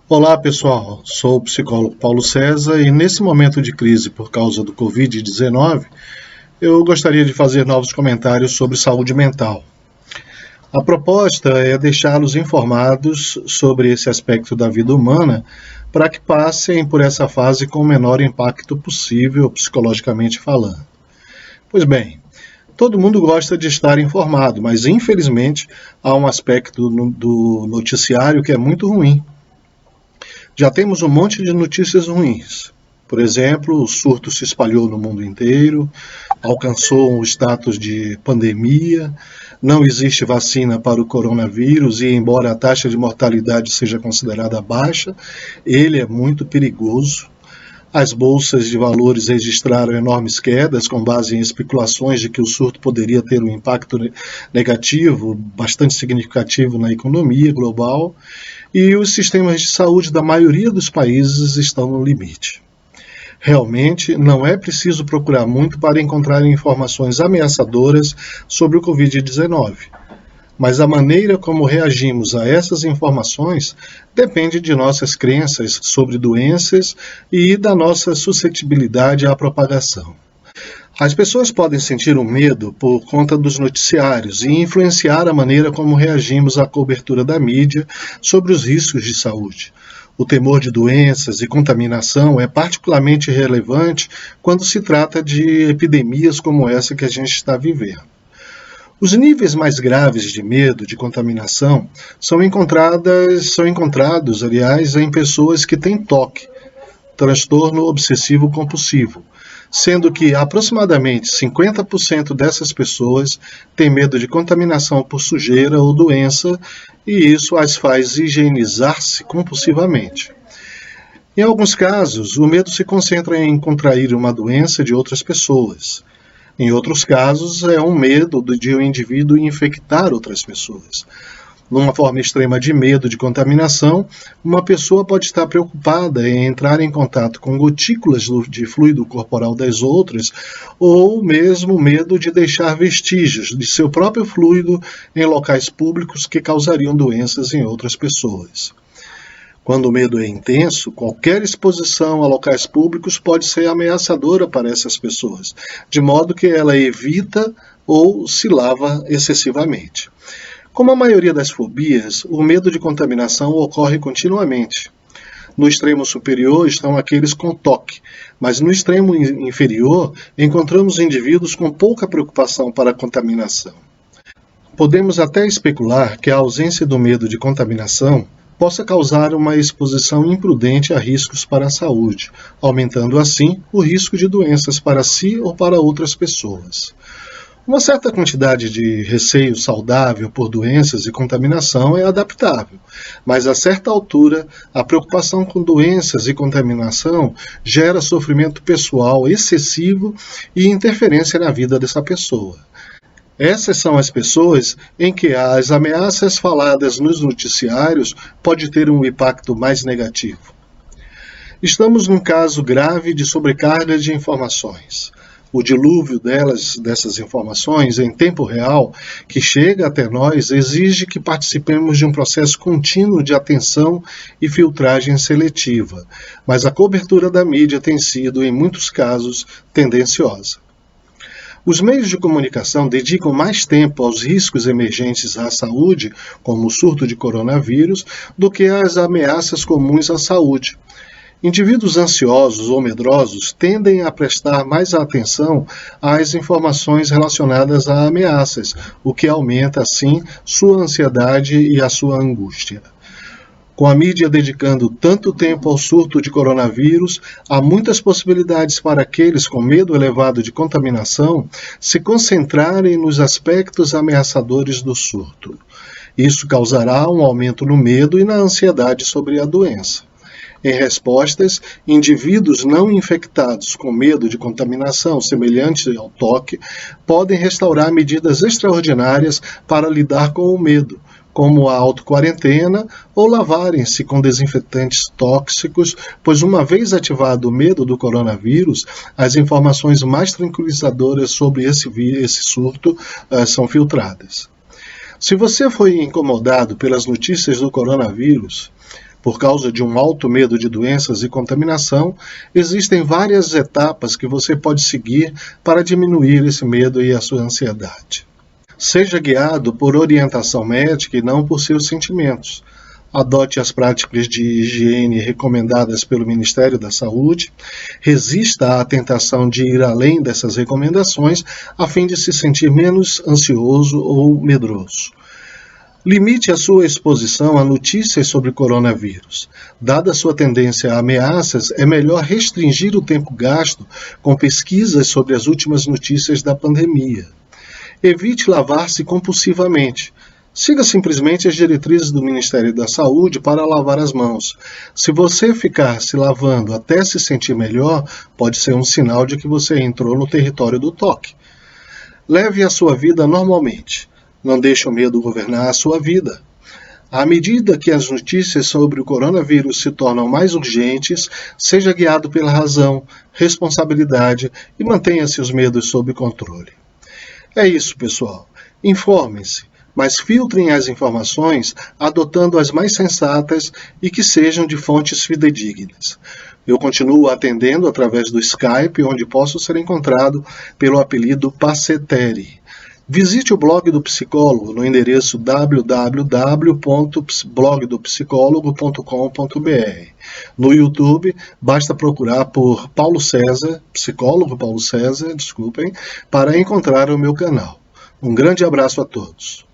Olá pessoal, sou o psicólogo Paulo César e nesse momento de crise por causa do Covid-19, eu gostaria de fazer novos comentários sobre saúde mental. A proposta é deixá-los informados sobre esse aspecto da vida humana para que passem por essa fase com o menor impacto possível, psicologicamente falando. Pois bem, todo mundo gosta de estar informado, mas infelizmente há um aspecto do noticiário que é muito ruim. Já temos um monte de notícias ruins. Por exemplo, o surto se espalhou no mundo inteiro, alcançou um status de pandemia, não existe vacina para o coronavírus e, embora a taxa de mortalidade seja considerada baixa, ele é muito perigoso. As bolsas de valores registraram enormes quedas com base em especulações de que o surto poderia ter um impacto negativo bastante significativo na economia global e os sistemas de saúde da maioria dos países estão no limite. Realmente, não é preciso procurar muito para encontrar informações ameaçadoras sobre o Covid-19. Mas a maneira como reagimos a essas informações depende de nossas crenças sobre doenças e da nossa suscetibilidade à propagação. As pessoas podem sentir um medo por conta dos noticiários e influenciar a maneira como reagimos à cobertura da mídia sobre os riscos de saúde. O temor de doenças e contaminação é particularmente relevante quando se trata de epidemias como essa que a gente está vivendo. Os níveis mais graves de medo de contaminação são encontrados, aliás, em pessoas que têm TOC, transtorno obsessivo compulsivo, sendo que aproximadamente 50% dessas pessoas têm medo de contaminação por sujeira ou doença, e isso as faz higienizar-se compulsivamente. Em alguns casos, o medo se concentra em contrair uma doença de outras pessoas. Em outros casos, é um medo de um indivíduo infectar outras pessoas. Numa forma extrema de medo de contaminação, uma pessoa pode estar preocupada em entrar em contato com gotículas de fluido corporal das outras, ou mesmo medo de deixar vestígios de seu próprio fluido em locais públicos que causariam doenças em outras pessoas. Quando o medo é intenso, qualquer exposição a locais públicos pode ser ameaçadora para essas pessoas, de modo que ela evita ou se lava excessivamente. Como a maioria das fobias, o medo de contaminação ocorre continuamente. No extremo superior estão aqueles com TOC, mas no extremo inferior encontramos indivíduos com pouca preocupação para a contaminação. Podemos até especular que a ausência do medo de contaminação possa causar uma exposição imprudente a riscos para a saúde, aumentando assim o risco de doenças para si ou para outras pessoas. Uma certa quantidade de receio saudável por doenças e contaminação é adaptável, mas a certa altura, a preocupação com doenças e contaminação gera sofrimento pessoal excessivo e interferência na vida dessa pessoa. Essas são as pessoas em que as ameaças faladas nos noticiários podem ter um impacto mais negativo. Estamos num caso grave de sobrecarga de informações. O dilúvio dessas informações em tempo real que chega até nós exige que participemos de um processo contínuo de atenção e filtragem seletiva, mas a cobertura da mídia tem sido, em muitos casos, tendenciosa. Os meios de comunicação dedicam mais tempo aos riscos emergentes à saúde, como o surto de coronavírus, do que às ameaças comuns à saúde. Indivíduos ansiosos ou medrosos tendem a prestar mais atenção às informações relacionadas a ameaças, o que aumenta, assim, sua ansiedade e a sua angústia. Com a mídia dedicando tanto tempo ao surto de coronavírus, há muitas possibilidades para aqueles com medo elevado de contaminação se concentrarem nos aspectos ameaçadores do surto. Isso causará um aumento no medo e na ansiedade sobre a doença. Em respostas, indivíduos não infectados com medo de contaminação semelhante ao TOC podem restaurar medidas extraordinárias para lidar com o medo, como a autoquarentena ou lavarem-se com desinfetantes tóxicos, pois uma vez ativado o medo do coronavírus, as informações mais tranquilizadoras sobre esse surto são filtradas. Se você foi incomodado pelas notícias do coronavírus, por causa de um alto medo de doenças e contaminação, existem várias etapas que você pode seguir para diminuir esse medo e a sua ansiedade. Seja guiado por orientação médica e não por seus sentimentos. Adote as práticas de higiene recomendadas pelo Ministério da Saúde. Resista à tentação de ir além dessas recomendações a fim de se sentir menos ansioso ou medroso. Limite a sua exposição a notícias sobre coronavírus. Dada a sua tendência a ameaças, é melhor restringir o tempo gasto com pesquisas sobre as últimas notícias da pandemia. Evite lavar-se compulsivamente. Siga simplesmente as diretrizes do Ministério da Saúde para lavar as mãos. Se você ficar se lavando até se sentir melhor, pode ser um sinal de que você entrou no território do toque. Leve a sua vida normalmente. Não deixe o medo governar a sua vida. À medida que as notícias sobre o coronavírus se tornam mais urgentes, seja guiado pela razão, responsabilidade e mantenha seus medos sob controle. É isso, pessoal. Informem-se, mas filtrem as informações adotando as mais sensatas e que sejam de fontes fidedignas. Eu continuo atendendo através do Skype, onde posso ser encontrado pelo apelido Paceteri. Visite o blog do psicólogo no endereço www.blogdopsicologo.com.br. No YouTube, basta procurar por Paulo César, psicólogo Paulo César, para encontrar o meu canal. Um grande abraço a todos.